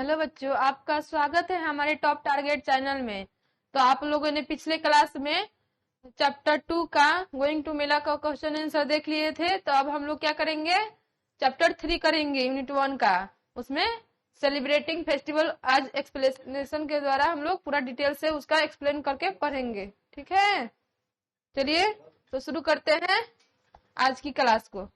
Hello बच्चों, आपका स्वागत है हमारे टॉप टारगेट चैनल में। तो आप लोगों ने पिछले क्लास में चैप्टर 2 का गोइंग टू मेला का क्वेश्चन आंसर देख लिए थे। तो अब हम लोग क्या करेंगे, चैप्टर 3 करेंगे यूनिट 1 का। उसमें सेलिब्रेटिंग फेस्टिवल आज एक्सप्लेनेशन के द्वारा हम लोग पूरा डिटेल से उसका एक्सप्लेन करके पढ़ेंगे। ठीक है, चलिए तो शुरू करते हैं आज की क्लास को।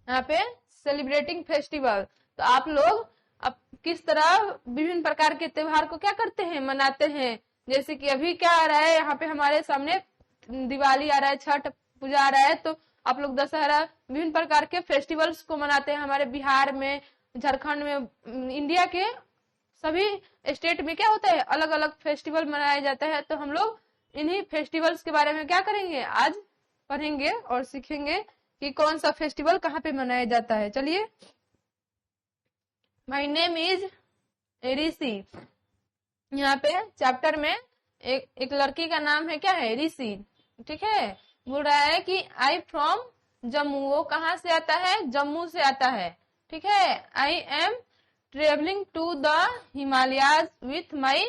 यहाँ पे सेलिब्रेटिंग फेस्टिवल, तो आप लोग अब किस तरह विभिन्न प्रकार के त्योहार को क्या करते हैं, मनाते हैं। जैसे कि अभी क्या आ रहा है, यहाँ पे हमारे सामने दिवाली आ रहा है, छठ पूजा आ रहा है, तो आप लोग दशहरा विभिन्न प्रकार के फेस्टिवल्स को मनाते हैं। हमारे बिहार में, झारखंड में, इंडिया के सभी स्टेट में क्या होता है, अलग अलग फेस्टिवल मनाया जाता है। तो हम लोग इन्हीं फेस्टिवल्स के बारे में क्या करेंगे, आज पढ़ेंगे और सीखेंगे कि कौन सा फेस्टिवल कहाँ पे मनाया जाता है। चलिए, माय नेम इज ऋषि। यहाँ पे चैप्टर में एक लड़की का नाम है, क्या है, ऋषि। ठीक है, बोल रहा है कि आई फ्रॉम जम्मू। वो कहाँ से आता है, जम्मू से आता है। ठीक है, I am travelling to the Himalayas with my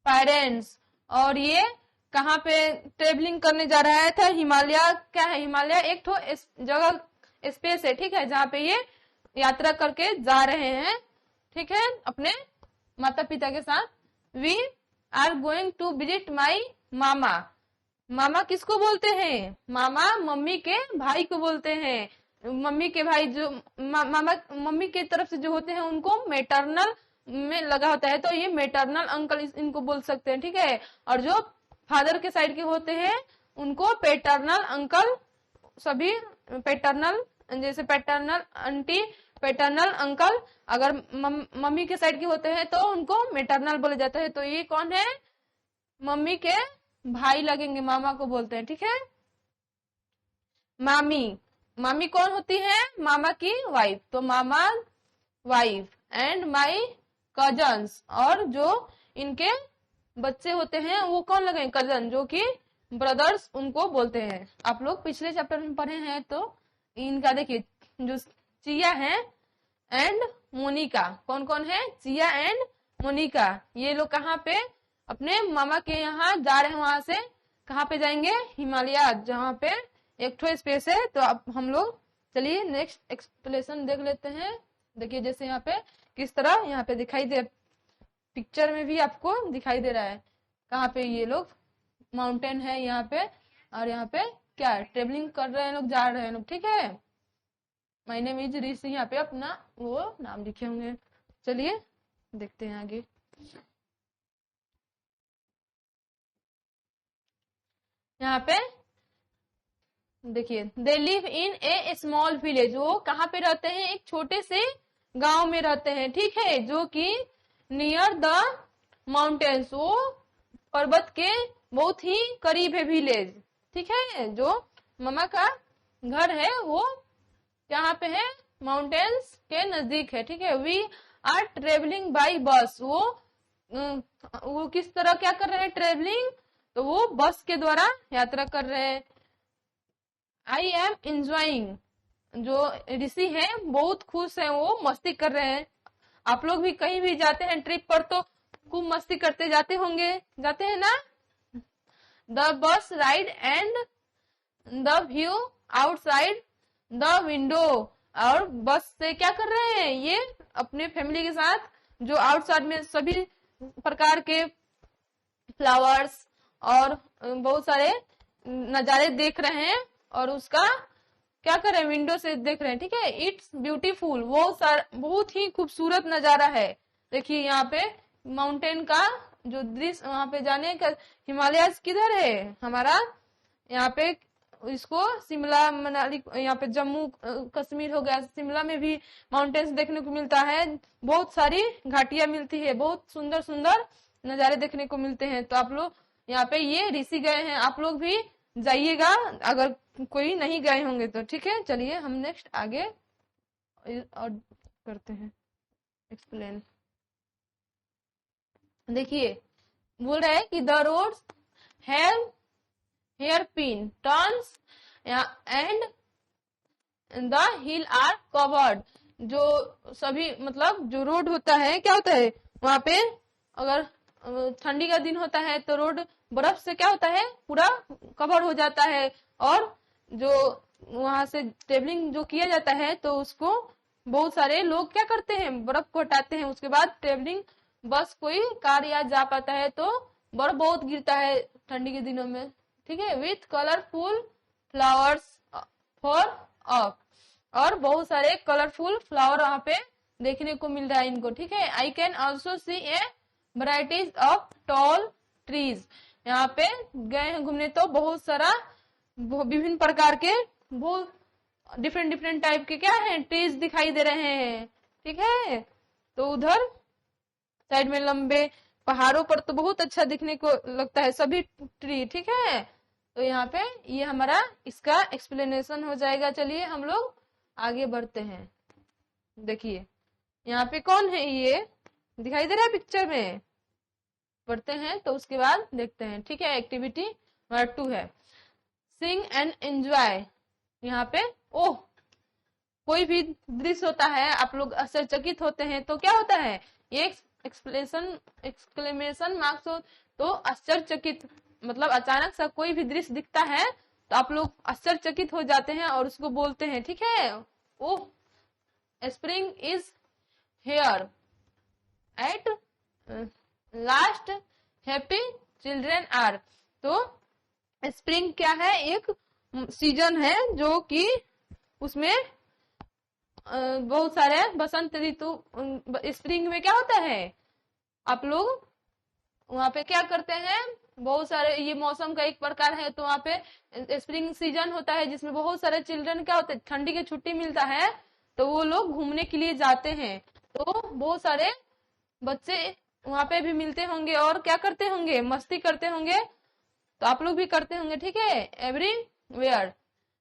parents. और ये कहाँ पे ट्रेवलिंग करने जा रहा है था, हिमालय। क्या है, हिमालय एक तो जगह स्पेस है, ठीक है, जहाँ पे ये यात्रा करके जा रहे हैं। ठीक है, अपने माता पिता के साथ। We are going to visit my mama. मामा किसको बोलते हैं, मामा मम्मी के भाई को बोलते हैं। मम्मी के भाई जो मामा मम्मी की तरफ से जो होते हैं उनको मेटरनल में लगा होता है, तो ये मेटरनल अंकल इनको बोल सकते हैं। ठीक है, और जो फादर के साइड के होते हैं उनको पेटर्नल अंकल, सभी पेटर्नल, जैसे पेटर्नल आंटी, पेटर्नल अंकल। अगर मम्मी के साइड के होते हैं तो उनको मेटर्नल बोला जाता है। तो ये कौन है, मम्मी के भाई लगेंगे, मामा को बोलते हैं। ठीक है, मामी, मामी कौन होती है, मामा की वाइफ, तो मामा वाइफ। एंड माई कजन्स, और जो इनके बच्चे होते हैं वो कौन लगे, कजन, जो कि ब्रदर्स उनको बोलते हैं। आप लोग पिछले चैप्टर में पढ़े हैं। तो इनका देखिए, जो चिया है एंड मोनिका, कौन कौन है, चिया एंड मोनिका। ये लोग कहाँ पे, अपने मामा के यहाँ जा रहे हैं। वहां से कहाँ पे जाएंगे, हिमालय, जहाँ पे एक ठो स्पेस है। तो अब हम लोग चलिए नेक्स्ट एक्सप्लेनेशन देख लेते हैं। देखिए, जैसे यहाँ पे किस तरह यहाँ पे दिखाई दे, पिक्चर में भी आपको दिखाई दे रहा है कहाँ पे ये लोग, माउंटेन है यहाँ पे, और यहाँ पे क्या है, ट्रेवलिंग कर रहे हैं लोग, जा रहे हैं लोग। ठीक है, माय नेम इज ऋषि, यहाँ पे अपना वो नाम लिखे होंगे। चलिए देखते हैं आगे। यहाँ पे देखिए, they live in A small village. वो कहाँ पे रहते हैं, एक छोटे से गांव में रहते हैं। ठीक है, जो कि नियर द माउंटेन्स, वो पर्वत के बहुत ही करीब है विलेज। ठीक है, जो मामा का घर है वो यहाँ पे है, माउंटेन्स के नजदीक है। ठीक है, we are travelling by bus. वो किस तरह क्या कर रहे हैं, ट्रेवलिंग, तो वो बस के द्वारा यात्रा कर रहे हैं। आई एम एंजॉइंग, जो ऋषि है बहुत खुश है, वो मस्ती कर रहे हैं। आप लोग भी कहीं भी जाते हैं ट्रिप पर तो खूब मस्ती करते जाते होंगे, जाते हैं ना। The bus ride and the view outside the window. और बस से क्या कर रहे हैं, ये अपने फैमिली के साथ जो आउटसाइड में सभी प्रकार के फ्लावर्स और बहुत सारे नजारे देख रहे हैं, और उसका क्या कर रहे हैं, विंडो से देख रहे हैं। ठीक है, इट्स ब्यूटीफुल, वो बहुत ही खूबसूरत नजारा है। देखिए यहाँ पे माउंटेन का जो दृश्य, वहां पे जाने का, हिमालय किधर है हमारा, यहाँ पे इसको शिमला मनाली, यहाँ पे जम्मू कश्मीर हो गया, शिमला में भी माउंटेन्स देखने को मिलता है। बहुत सारी घाटियां मिलती है, बहुत सुंदर सुंदर नजारे देखने को मिलते हैं। तो आप लोग यहाँ पे ये ऋषि गए हैं, आप लोग भी जाइएगा अगर कोई नहीं गए होंगे तो। ठीक है, चलिए हम नेक्स्ट आगे और करते हैं एक्सप्लेन। देखिए, बोल रहा है कि the roads have hairpin turns and the hill are covered. जो सभी मतलब जो रोड होता है क्या होता है वहां पे, अगर ठंडी का दिन होता है तो रोड बर्फ से क्या होता है पूरा कवर हो जाता है, और जो वहां से ट्रेवलिंग जो किया जाता है तो उसको बहुत सारे लोग क्या करते हैं, बर्फ को हटाते हैं। उसके बाद ट्रेवलिंग बस कोई कार या जा पाता है, तो बर्फ बहुत गिरता है ठंडी के दिनों में, ठीक है। With colourful flowers for up, और बहुत सारे कलरफुल फ्लावर वहां पे देखने को मिल रहा है इनको, ठीक है। I can also see A varieties of tall trees. यहाँ पे गए हैं घूमने तो बहुत सारा विभिन्न प्रकार के बहुत डिफरेंट डिफरेंट टाइप के क्या है ट्रीज दिखाई दे रहे हैं, ठीक है। तो उधर साइड में लंबे पहाड़ों पर तो बहुत अच्छा दिखने को लगता है सभी ट्री, ठीक है। तो यहाँ पे ये हमारा इसका एक्सप्लेनेशन हो जाएगा। चलिए हम लोग आगे बढ़ते हैं। देखिए यहाँ पे कौन है, ये दिखाई दे रहा है पिक्चर में, पढ़ते हैं तो उसके बाद देखते हैं, ठीक है। एक्टिविटी नंबर 2 है सिंग एंड एंजॉय। यहाँ पे ओह कोई भी दृश्य होता है आप लोग आश्चर्यचकित होते हैं तो क्या होता है, ये एक्सक्लेमेशन मार्क्स हो तो आश्चर्यचकित, मतलब अचानक सा कोई भी दृश्य दिखता है तो आप लोग आश्चर्यचकित हो जाते हैं और उसको बोलते हैं, ठीक है। Oh spring is here at last happy children are. तो स्प्रिंग क्या है, एक सीजन है जो कि उसमें बहुत सारे बसंत ऋतु, स्प्रिंग में क्या होता है आप लोग वहां पे क्या करते हैं, बहुत सारे ये मौसम का एक प्रकार है। तो वहां पे स्प्रिंग सीजन होता है जिसमें बहुत सारे चिल्ड्रन क्या होते हैं, ठंडी की छुट्टी मिलता है तो वो लोग घूमने के लिए जाते हैं। तो बहुत सारे बच्चे वहां पे भी मिलते होंगे और क्या करते होंगे, मस्ती करते होंगे, तो आप लोग भी करते होंगे, ठीक है। एवरीवेयर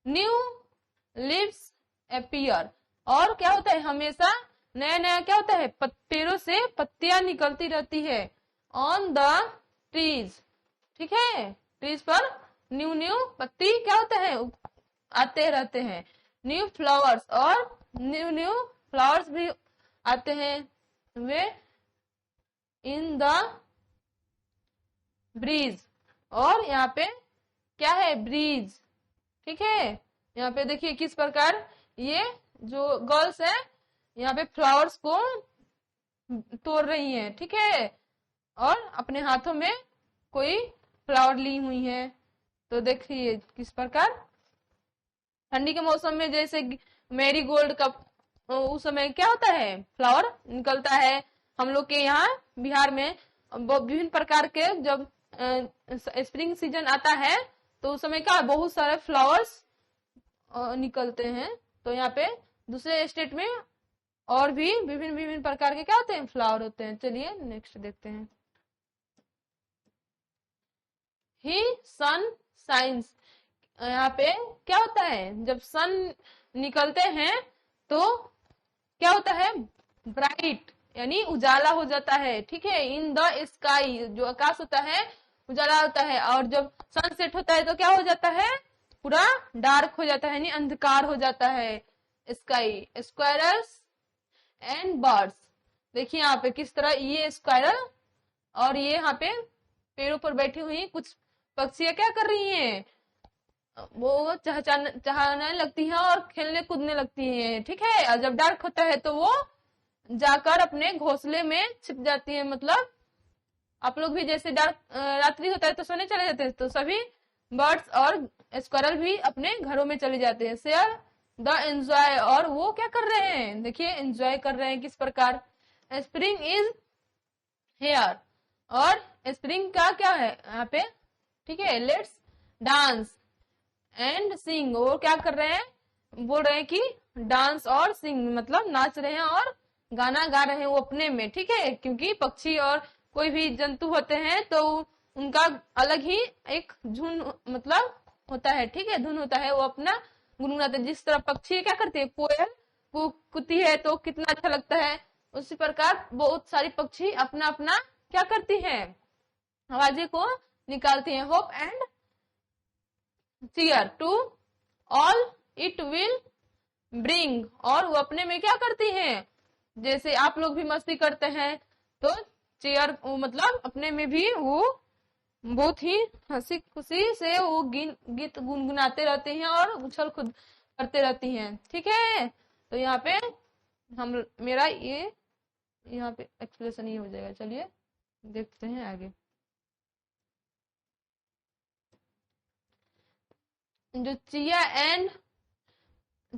न्यू लीव्स अपीयर, और क्या होता है हमेशा नया नया क्या होता है, पेड़ों से पत्तियां निकलती रहती है। ऑन द ट्रीज, ठीक है, ट्रीज पर न्यू न्यू पत्ती क्या होता है आते रहते हैं। न्यू फ्लावर्स, और न्यू न्यू फ्लावर्स भी आते हैं। वे इन द ब्रीज, और यहाँ पे क्या है ब्रीज, ठीक है। यहाँ पे देखिए किस प्रकार ये जो गर्ल्स है यहाँ पे फ्लावर्स को तोड़ रही हैं, ठीक है, और अपने हाथों में कोई फ्लावर ली हुई है। तो देखिए किस प्रकार ठंडी के मौसम में जैसे मैरी गोल्ड का उस समय क्या होता है फ्लावर निकलता है। हम लोग के यहाँ बिहार में विभिन्न प्रकार के जब स्प्रिंग सीजन आता है तो उस समय क्या बहुत सारे फ्लावर्स निकलते हैं। तो यहाँ पे दूसरे स्टेट में और भी विभिन्न विभिन्न प्रकार के क्या होते हैं फ्लावर होते हैं। चलिए नेक्स्ट देखते हैं। ही सन साइंस, यहाँ पे क्या होता है जब सन निकलते हैं तो क्या होता है ब्राइट, यानी उजाला हो जाता है, ठीक है। इन द स्काई, जो आकाश होता है उजाला होता है, और जब सनसेट होता है तो क्या हो जाता है पूरा डार्क हो जाता है, यानी अंधकार हो जाता है स्काई। स्क्वायरल्स एंड बर्ड्स, देखिए यहाँ पे किस तरह ये स्क्वायरल और ये यहाँ पे पेड़ों पर बैठी हुई कुछ पक्षियां क्या कर रही हैं, वो चहचहाने लगती हैं और खेलने कूदने लगती हैं, ठीक है। और जब डार्क होता है तो वो जाकर अपने घोंसले में छिप जाती है। मतलब आप लोग भी जैसे डार्क रात्रि होता है तो सोने चले जाते हैं, तो सभी बर्ड्स और स्क्वायरल भी अपने घरों में चले जाते हैं। शेयर द एंजॉय, और वो क्या कर रहे हैं देखिए एंजॉय कर रहे हैं किस प्रकार। स्प्रिंग इज हेयर, और स्प्रिंग का क्या है यहाँ पे, ठीक है। लेट्स डांस एंड सिंग, वो क्या कर रहे हैं बोल रहे हैं कि डांस और सिंग मतलब नाच रहे हैं और गाना गा रहे हैं वो अपने में, ठीक है। क्योंकि पक्षी और कोई भी जंतु होते हैं तो उनका अलग ही एक धुन मतलब होता है, ठीक है, धुन होता है, वो अपना गुनगुनाते। जिस तरह पक्षी क्या करती है, कोयल कूती है तो कितना अच्छा लगता है, उसी प्रकार बहुत सारी पक्षी अपना अपना क्या करती है आवाजें को निकालती हैं। Hope and cheer to all it will bring, और वो अपने में क्या करती हैं, जैसे आप लोग भी मस्ती करते हैं तो चेयर मतलब अपने में भी वो बहुत ही हंसी खुशी से वो गीत गुनगुनाते रहते हैं और उछल कूद करते रहती हैं। ठीक है, तो यहाँ पे हम मेरा ये यहाँ पे एक्सप्लेनेशन ही हो जाएगा। चलिए देखते हैं आगे। जो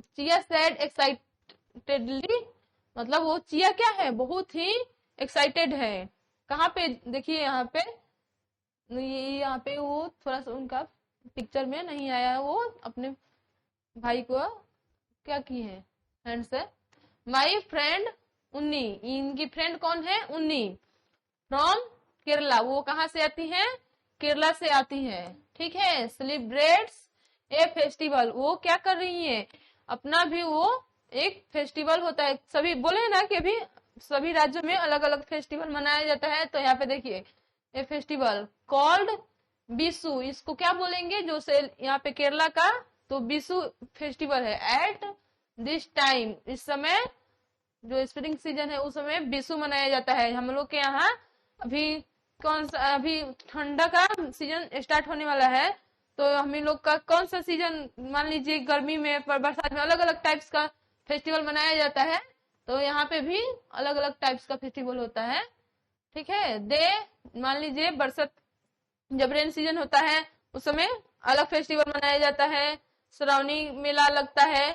चिया सेड एक्साइटेडली, मतलब वो चिया क्या है, बहुत ही एक्साइटेड है। कहाँ पे देखिए, यहाँ पे यहाँ पे वो थोड़ा सा उनका पिक्चर में नहीं आया है, वो अपने भाई को क्या की है हैंड से। माई फ्रेंड उन्नी, इनकी फ्रेंड कौन है, उन्नी, फ्रॉम केरला, वो कहाँ से आती है, केरला से आती है। ठीक है, सेलिब्रेट्स ए फेस्टिवल, वो क्या कर रही है, अपना भी वो एक फेस्टिवल होता है। सभी बोले ना कि अभी सभी राज्यों में अलग अलग फेस्टिवल मनाया जाता है, तो यहाँ पे देखिए ए फेस्टिवल कॉल्ड बिसु, इसको क्या बोलेंगे, जो से यहाँ पे केरला का तो बिसु फेस्टिवल है। एट दिस टाइम, इस समय जो स्प्रिंग सीजन है उस समय बिसु मनाया जाता है। हम लोग के यहाँ अभी कौन सा, अभी ठंडा का सीजन स्टार्ट होने वाला है, तो हम लोग का कौन सा सीजन, मान लीजिए गर्मी में बरसात में अलग अलग टाइप्स का फेस्टिवल मनाया जाता है, तो यहाँ पे भी अलग अलग टाइप्स का फेस्टिवल होता है। ठीक है, मान लीजिए बरसात जब रेन सीजन होता है उस समय अलग फेस्टिवल मनाया जाता है, सराउंडिंग मेला लगता है।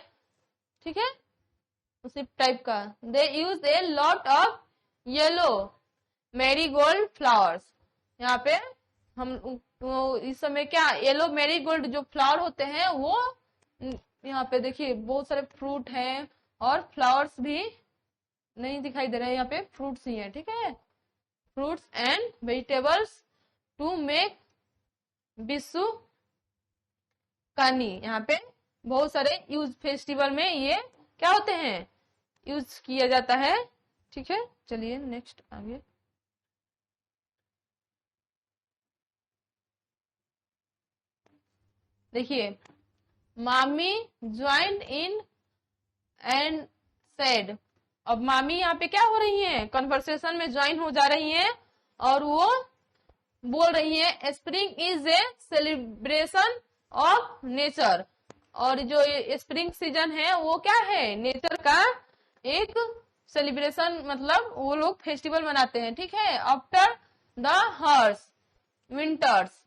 ठीक है, उसी टाइप का। They use a lot of yellow marigold flowers, यहाँ पे हम तो इस समय क्या येलो मैरीगोल्ड जो फ्लावर होते हैं वो यहाँ पे देखिए बहुत सारे फ्रूट हैं और फ्लावर्स भी नहीं दिखाई दे रहे हैं, यहाँ पे फ्रूट्स ही है। ठीक है, fruits and vegetables to make Vishu Kani, यहाँ पे बहुत सारे यूज फेस्टिवल में ये क्या होते हैं, यूज किया जाता है। ठीक है, चलिए नेक्स्ट आगे। देखिए, मामी ज्वाइन इन एंड सेड, अब मामी यहाँ पे क्या हो रही है, कन्वर्सेशन में ज्वाइन हो जा रही है और वो बोल रही है spring is a celebration of nature, और जो स्प्रिंग सीजन है वो क्या है, नेचर का एक सेलिब्रेशन, मतलब वो लोग फेस्टिवल मनाते हैं। ठीक है, after the harsh winters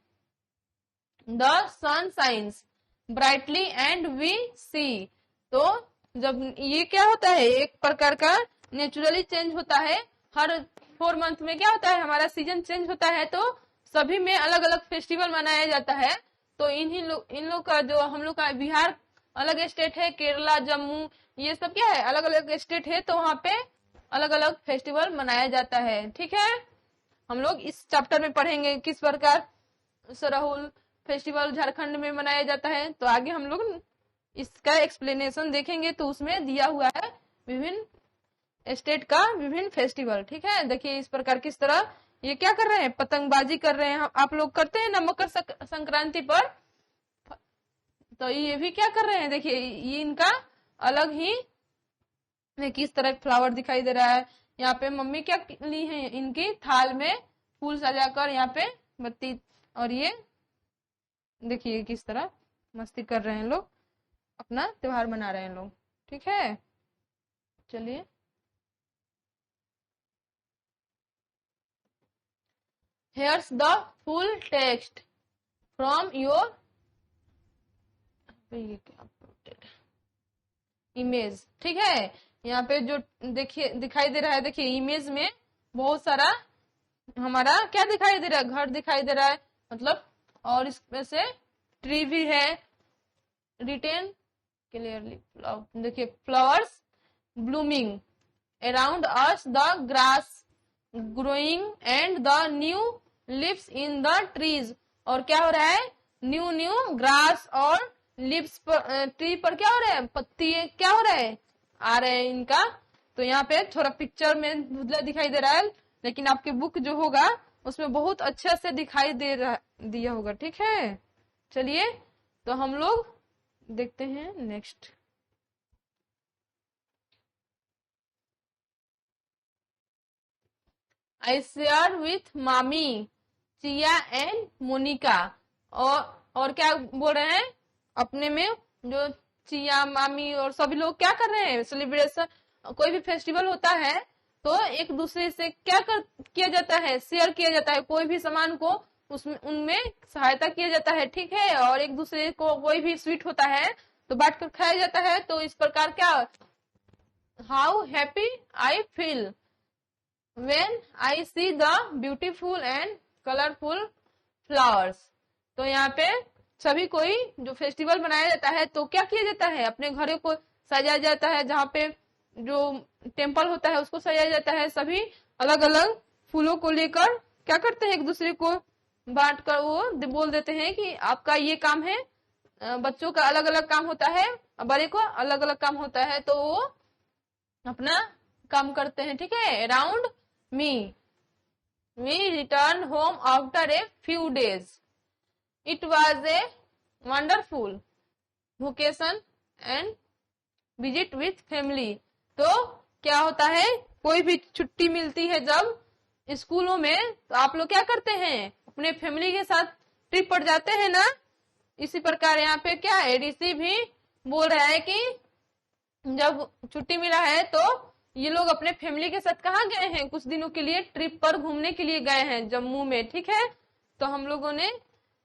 the sun shines brightly and we see, तो जब ये क्या होता है, एक प्रकार का नेचुरली चेंज होता है, हर 4 मंथ में क्या होता है, हमारा सीजन चेंज होता है, तो सभी में अलग अलग फेस्टिवल मनाया जाता है। तो इन लोग का जो हम लोग का बिहार अलग स्टेट है, केरला जम्मू ये सब क्या है अलग अलग स्टेट है, तो वहाँ पे अलग अलग फेस्टिवल मनाया जाता है। ठीक है, हम लोग इस चैप्टर में पढ़ेंगे किस प्रकार सरहुल फेस्टिवल झारखंड में मनाया जाता है, तो आगे हम लोग इसका एक्सप्लेनेशन देखेंगे, तो उसमें दिया हुआ है विभिन्न स्टेट का विभिन्न फेस्टिवल। ठीक है, देखिए इस प्रकार किस तरह ये क्या कर रहे हैं, पतंगबाजी कर रहे हैं, आप लोग करते हैं ना मकर संक्रांति पर, तो ये भी क्या कर रहे हैं, देखिए ये इनका अलग ही किस तरह फ्लावर दिखाई दे रहा है। यहाँ पे मम्मी क्या ली है, इनकी थाल में फूल सजाकर यहाँ पे बत्ती, और ये देखिए किस तरह मस्ती कर रहे हैं लोग, अपना त्योहार मना रहे हैं लोग। ठीक है, चलिए hairs the full text from your image. ठीक है, यहाँ पे जो देखिए दिखाई दे रहा है, देखिए इमेज में बहुत सारा हमारा क्या दिखाई दे रहा है, घर दिखाई दे रहा है, मतलब और इसमें से ट्री भी है, रिटेन क्लियरली, देखिए flowers blooming around us, the grass growing and the new leaves in the trees, और क्या हो रहा है, न्यू न्यू ग्रास और लिव्स पर, ट्री पर क्या हो रहा है, पत्ती क्या हो रहा है, आ रहे हैं इनका। तो यहाँ पे थोड़ा पिक्चर में धुंधला दिखाई दे रहा है, लेकिन आपके बुक जो होगा उसमें बहुत अच्छे से दिखाई दे रहा दिया होगा। ठीक है, चलिए तो हम लोग देखते हैं नेक्स्ट। आई शेयर विथ मामी चिया एंड मोनिका। और क्या बोल रहे हैं, अपने में जो चिया मामी और सभी लोग क्या कर रहे हैं, सेलिब्रेशन, कोई भी फेस्टिवल होता है तो एक दूसरे से क्या किया जाता है, शेयर किया जाता है, कोई भी सामान को उसमें उनमें सहायता किया जाता है, ठीक है। और एक दूसरे को कोई भी स्वीट होता है तो बांट कर खाया जाता है। तो इस प्रकार क्या, how happy I feel when I see the beautiful and colorful flowers। तो यहाँ पे सभी कोई जो फेस्टिवल मनाया जाता है तो क्या किया जाता है, अपने घरों को सजाया जाता है, जहाँ पे जो टेम्पल होता है उसको सजाया जाता है। सभी अलग अलग फूलों को लेकर क्या करते हैं, एक दूसरे को बांट कर वो बोल देते हैं कि आपका ये काम है। बच्चों का अलग अलग काम होता है, बड़े को अलग अलग काम होता है, तो वो अपना काम करते हैं, ठीक है। Around me we returned home after a few days। it was a wonderful vacation and visit with family। तो क्या होता है, कोई भी छुट्टी मिलती है जब स्कूलों में तो आप लोग क्या करते हैं, अपने फैमिली के साथ ट्रिप पर जाते हैं ना। इसी प्रकार यहाँ पे क्या एडीसी भी बोल रहा है कि जब छुट्टी मिला है तो ये लोग अपने फैमिली के साथ कहाँ गए हैं, कुछ दिनों के लिए ट्रिप पर घूमने के लिए गए हैं जम्मू में, ठीक है। तो हम लोगों ने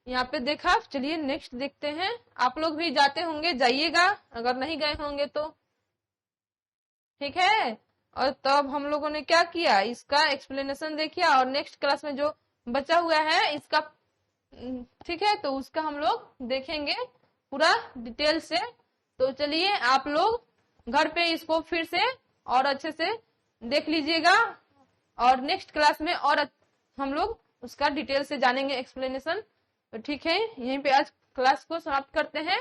यहाँ पे देखा। चलिए नेक्स्ट देखते हैं। आप लोग भी जाते होंगे, जाइएगा अगर नहीं गए होंगे तो, ठीक है। और तब हम लोगों ने क्या किया, इसका एक्सप्लेनेशन देखिए, और नेक्स्ट क्लास में जो बचा हुआ है इसका, ठीक है, तो उसका हम लोग देखेंगे पूरा डिटेल से। तो चलिए आप लोग घर पे इसको फिर से और अच्छे से देख लीजिएगा, और नेक्स्ट क्लास में और हम लोग उसका डिटेल से जानेंगे एक्सप्लेनेशन। तो ठीक है, यहीं पे आज क्लास को समाप्त करते हैं।